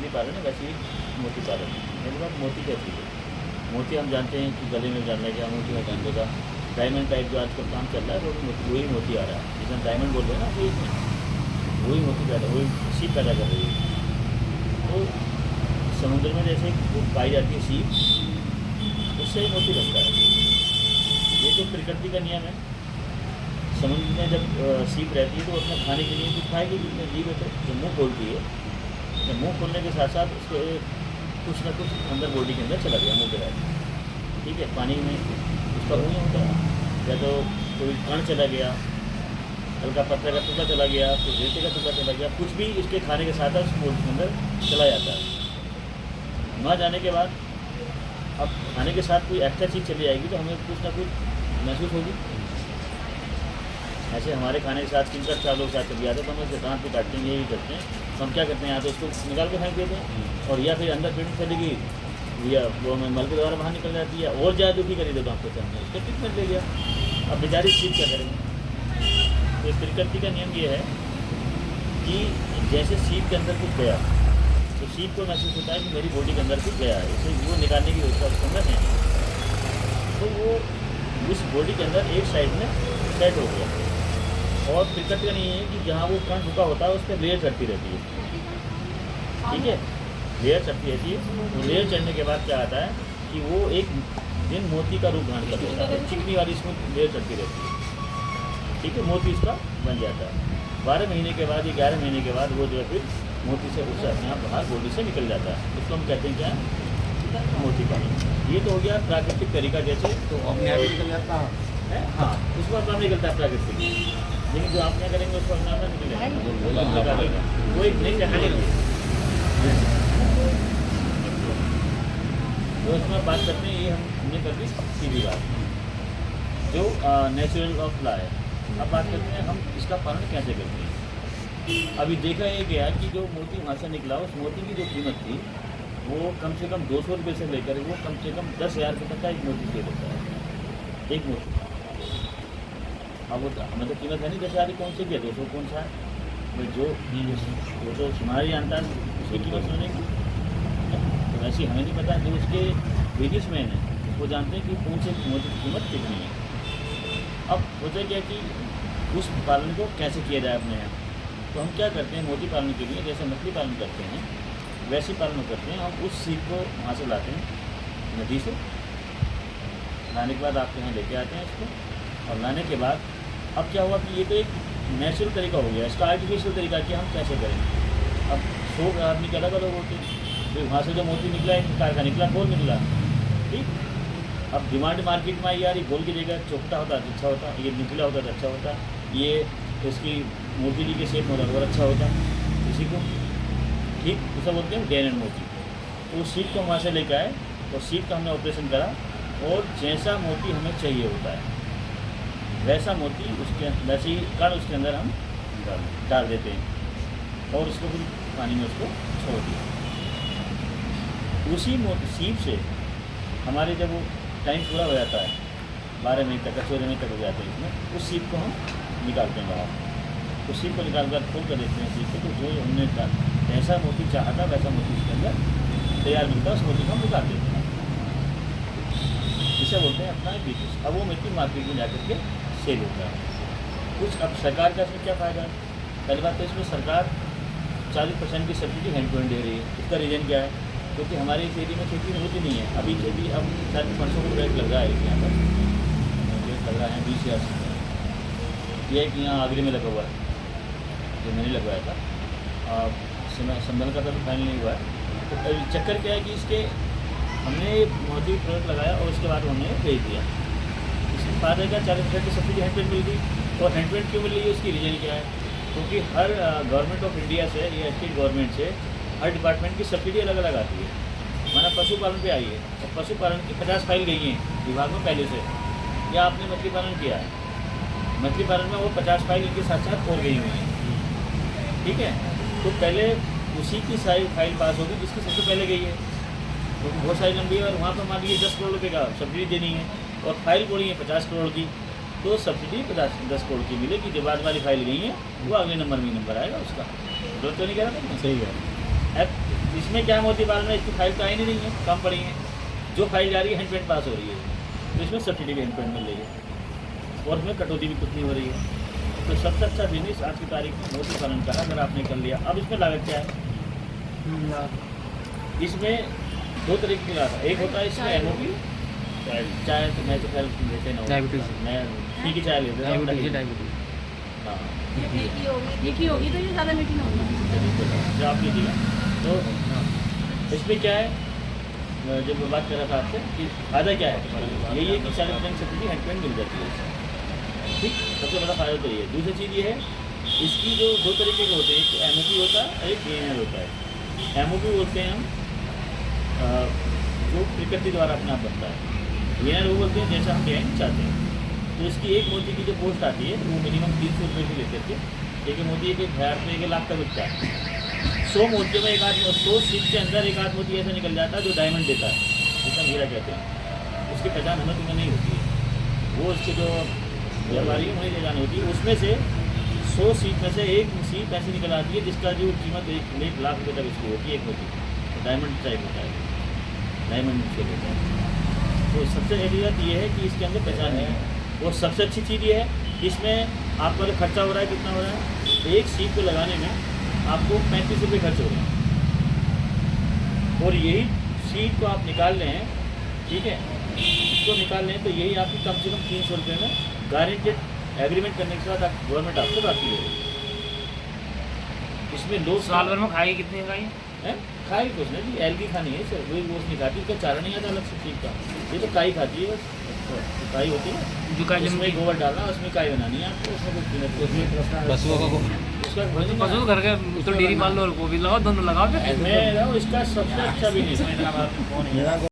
मछली पालन है वैसे ही मोती पालन है। मेरे बात मोती क्या चीज़ है? मोती हम जानते हैं कि गले में डालने का मोती का डालने का डायमंड टाइप जो आजकल काम चल रहा है वो वही मोती आ रहा है, जिसे हम डायमंड बोल रहे हैं ना, वही मोती पैदा, वही सीप पैदा कर रही है। तो समुद्र में जैसे वो पाई जाती है सीप, उससे ही मोती बनता है। ये तो प्रकृति का नियम है। समुद्र में जब सीप रहती है तो अपना खाने के लिए कुछ खाएगी, जितने जीव है तो जब मुँह खोलती है, तो मुँह खोलने के साथ साथ उसके कुछ ना कुछ अंदर बॉडी के अंदर चला गया मुँह के बाद, ठीक है। पानी में उसका मुँह होता है, या तो कोई कण चला गया, हल्का पत्थर का टुकड़ा चला गया, कुछ रेते का टुकड़ा चला गया, कुछ भी इसके खाने के साथ साथ उस बॉडी के अंदर चला जाता है। वहाँ जाने के बाद अब खाने के साथ कोई एक्स्ट्रा चीज़ चली जाएगी तो हमें कुछ ना कुछ महसूस होगी। ऐसे हमारे खाने के साथ किनका चावलों के साथ चल जाता है तो हम उसके दांत पे काटते हैं, यही करते हैं। तो हम क्या करते हैं, या तो उसको निकाल के फेंक देते हैं, और या फिर अंदर पेट में चलेगी, या वो हमें मल के द्वारा बाहर निकल जाती है, और ज़्यादा दुखी कर देता हूँ आपके सामने, उसका ट्रीटमेंट ले लिया। अब बेचारी चीज़ क्या करेंगे? तो प्रकृति का नियम ये है कि जैसे सीप के अंदर कुछ गया तो सीप को महसूस होता है कि मेरी बॉडी के अंदर कुछ गया है, इसे वो निकालने की व्यवस्था उसके अंदर है, तो वो उस बॉडी के अंदर एक साइड में सेट हो गया। और प्रकृति का नहीं है कि जहाँ वो कण रुका होता है उस पर लेयर चढ़ती रहती है, ठीक है, लेयर चढ़ती रहती है। तो लेयर चढ़ने के बाद क्या आता है कि वो एक दिन मोती का रूप धारण कर लेता है, चिकनी वाली इसमें लेयर चढ़ती रहती है, ठीक है, मोती इसका बन जाता है। 12 महीने के बाद या 11 महीने के बाद वो जो है फिर मोती से उससे अपने आप बाहर बॉडी से निकल जाता है। उसको हम कहते हैं क्या? मोती पालन। ये तो हो गया प्राकृतिक तरीका, जैसे तो अपने आप ही निकल जाता है, हाँ, उसको अपना निकलता है प्राकृतिक, लेकिन जो आप क्या करेंगे उसको अपना अपना निकलेगा, वो एक नई टेक्नोलॉजी है। तो इसमें बात करते हैं, ये हमने कर दी सीधी बात जो नेचुरल ऑफ ला है। अब बात करते हैं हम इसका पालन कैसे करते हैं। अभी देखा ये गया कि जो मोती वहाँ से निकला, उस मोती की जो कीमत थी वो कम से कम 200 रुपये से लेकर वो कम से कम 10,000 रुपये तक का एक मोती सेल होता है, एक मोती। अब वो हमें तो कीमत है नहीं 10,000 कौन से किया, 200 कौन सा है, जो 200 सुनार जानता है उसकी कीमत सुनने की, तो वैसे हमें नहीं पता। जो उसके बिजनेसमैन हैं वो जानते हैं कि कौन से मोती की कीमत कितनी है। अब होता क्या कि उस पालन को कैसे किया जाए अपने यहाँ, तो हम क्या करते हैं मोती पालन के लिए, जैसे मछली पालन करते हैं वैसे पालन करते हैं। हम उस सीप को वहाँ से लाते हैं नदी से, लाने के बाद आपके यहाँ लेके आते हैं इसको, और लाने के बाद अब क्या हुआ कि ये तो एक नेचुरल तरीका हो गया, इसका आर्टिफिशियल तरीका कि हम कैसे करें। अब 100 आदमी के अलग अलग होते हैं, तो वहाँ से जो मोती निकला एक प्रकार का निकला, गोल निकला, ठीक। अब डिमांड मार्केट में आई यार, ये गोल की जगह चौकटा होता तो अच्छा होता, ये निकला होता तो अच्छा होता, ये इसकी मोती के शेप में होता और अच्छा होता इसी को, ठीक, उसे बोलते हैं डेन एंड मोती। तो उस सीप को वहाँ से लेकर आए और सीप का हमने ऑपरेशन करा, और जैसा मोती हमें चाहिए होता है वैसा मोती उसके वैसे ही कण उसके अंदर हम डाल देते हैं, और उसको फिर पानी में उसको छोड़ दिया। उसी सीप से हमारे जब वो टाइम पूरा हो जाता है 12 महीने तक 14 महीने तक हो जाते हैं इसमें, उस सीप को हम निकालते हैं बाहर। उस सीप को निकाल कर खोल कर देखते हैं सीप को, तो जो हमने जैसा मोती चाहा था वैसा मोती उसके अंदर तैयार मिलता है, उस मोती को हम निकाल देते हैं। इसे बोलते हैं अपना बिजनेस। अब वो मोती मार्केट में जाकर के सेल होता है कुछ। अब सरकार का इसमें क्या फ़ायदा है? पहली बात तो इसमें सरकार 40% की सब्सिडी हैंड टू हैंड दे रही है। इसका रीज़न क्या है? क्योंकि हमारे इस एरिया में खेती होती नहीं है अभी। खेती अब शायद 500 रुपये रेट लग रहा है यहाँ पर, रेट लग रहा है 20,000 से। यह है कि यहाँ आगरे में लगा हुआ है, जो मैंने लगवाया था, संभल का तो फाइनल नहीं हुआ है। तो चक्कर क्या है कि इसके हमने मोदी प्रोडक्ट लगाया और उसके बाद हमने भेज दिया। इसमें फायदा क्या, 40% की सब्सिडी हैंड पेड मिल गई। और हैंड पेड क्यों मिल रही है, उसकी रीज़न क्या है? क्योंकि हर गवर्नमेंट ऑफ इंडिया से या स्टेट गवर्नमेंट से हर डिपार्टमेंट की सब्सिडी अलग अलग आती है। माना पशुपालन पे आई है, और पशुपालन की 50 फाइल गई हैं विभाग में पहले से, या आपने मछली पालन किया है, मछली पालन में वो 50 फाइल इनके साथ साथ और गई हुई हैं, ठीक है। तो पहले उसी की सारी फाइल पास होगी जिसकी सबसे पहले गई है, तो बहुत सारी लंबी है। और वहाँ पर मान लीजिए 10 करोड़ रुपये का सब्सिडी देनी है, और फाइल बोली है 50 करोड़ की, तो सब्सिडी 10 करोड़ की मिलेगी। जो बाद वाली फाइल गई है वो अगले नंबर में नंबर आएगा उसका। गलत तो नहीं कह रहा था? सही है। अब इसमें क्या मोती पालन में इसकी फाइल तो आई नहीं है, कम पड़ी है। जो फाइल जा रही है हैंड पेंट पास हो रही है, तो इसमें सब्सिडी भी हैंड पेंट मिल रही है और इसमें कटौती भी कुछ नहीं हो रही है। तो सबसे अच्छा बिजनेस आज की तारीख में मोती पालन का है, अगर आपने कर लिया। अब इसमें लागत क्या है? इसमें दो तरीके की लागत है। एक होता है इसमें एमओपी, चाय तो मैं तो खैर लेते ना, मैं पी की चाय लेते हैं। हाँ, मीठी होगी तो ये ज़्यादा मीठी ना होगी। जो आप लीजिएगा तो इसमें क्या है, जब मैं बात कर रहा था आपसे कि फ़ायदा क्या है, यही है कि 40% सब्सिडी हैंड पेंट मिल जाती है। ठीक, सबसे बड़ा फ़ायदा तो ये है। दूसरी चीज़ ये है, इसकी जो दो तरीके के होते हैं, एक एमओपी होता है, एक एएनआर होता है। एमओपी बोलते हैं हम जो प्रकृति द्वारा अपने आप बनता है। एएनआर वो बोलते हैं जैसा हम डिजाइन चाहते हैं। तो इसकी एक मोती की जो पोस्ट आती है वो मिनिमम 300 रुपये की लेते थे। एक मोती के 1000 रुपये के लाख तक बिकता है। 100 मोतियों में 100 सीट के अंदर एक आध मोती ऐसा निकल जाता है जो डायमंड देता है, जिसका हीरा कहते हैं। उसकी पहचान हमें तुम्हें नहीं होती है, वो उसके जो व्यापारी है वहीं ले जानी होती है। उसमें से 100 सीट में से एक सीट ऐसी निकल आती है जिसका जो कीमत 1 लाख रुपये तक इसकी होती है। एक मोती तो डायमंड टाइप होता है, डायमंड से होता है। तो सबसे बड़ी बात ये है कि इसके अंदर पहचान नहीं है। और सबसे अच्छी चीज़ ये है कि इसमें आपका जो खर्चा हो रहा है, कितना हो रहा है, एक सीट को लगाने में आपको 35 रुपये खर्च हो रहे हैं। और यही सीट को आप निकाल लें, ठीक है, इसको निकाल लें तो यही आपकी कम से कम 300 रुपये में गारंटेड एग्रीमेंट करने के बाद गवर्नमेंट आपसे बाकी है। इसमें लोग साल भर में खाएगी कितनी खाई है, खाई कुछ नहीं, एलगी खानी है सर, वही गोश्त नहीं खाती, उसका चारा नहीं आता अलग से चीज का। ये तो काई खाती है बस, काई होती है जो जिसमें गोबर डालना, उसमें काई बनानी है आपको, उसमें कुछ नहीं है। पशुओं को उसका पशु घर के तो डेयरी पाल लो और वो भी लगाओ, दोनों लगाओ। मैं इसका सबसे अच्छा बिजनेस